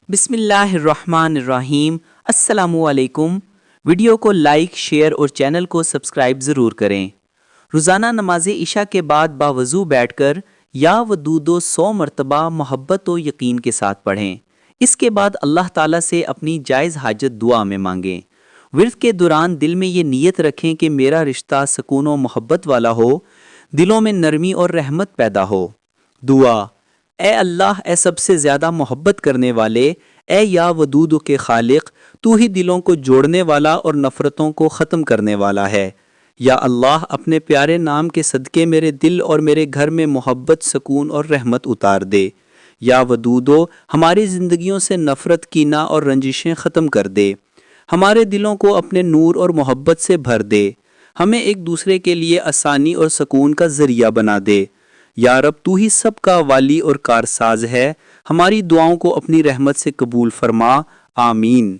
بسم اللہ الرحمن الرحیم۔ السلام علیکم۔ ویڈیو کو لائک، شیئر اور چینل کو سبسکرائب ضرور کریں۔ روزانہ نماز عشاء کے بعد باوضو بیٹھ کر یا ودودو 100 مرتبہ محبت و یقین کے ساتھ پڑھیں۔ اس کے بعد اللہ تعالیٰ سے اپنی جائز حاجت دعا میں مانگیں۔ ورد کے دوران دل میں یہ نیت رکھیں کہ میرا رشتہ سکون و محبت والا ہو، دلوں میں نرمی اور رحمت پیدا ہو۔ دعا: اے اللہ، اے سب سے زیادہ محبت کرنے والے، اے یا ودود کے خالق، تو ہی دلوں کو جوڑنے والا اور نفرتوں کو ختم کرنے والا ہے۔ یا اللہ، اپنے پیارے نام کے صدقے میرے دل اور میرے گھر میں محبت، سکون اور رحمت اتار دے۔ یا ودودو، ہماری زندگیوں سے نفرت، کینہ اور رنجشیں ختم کر دے۔ ہمارے دلوں کو اپنے نور اور محبت سے بھر دے۔ ہمیں ایک دوسرے کے لیے آسانی اور سکون کا ذریعہ بنا دے۔ یا رب، تو ہی سب کا والی اور کارساز ہے، ہماری دعاؤں کو اپنی رحمت سے قبول فرما۔ آمین۔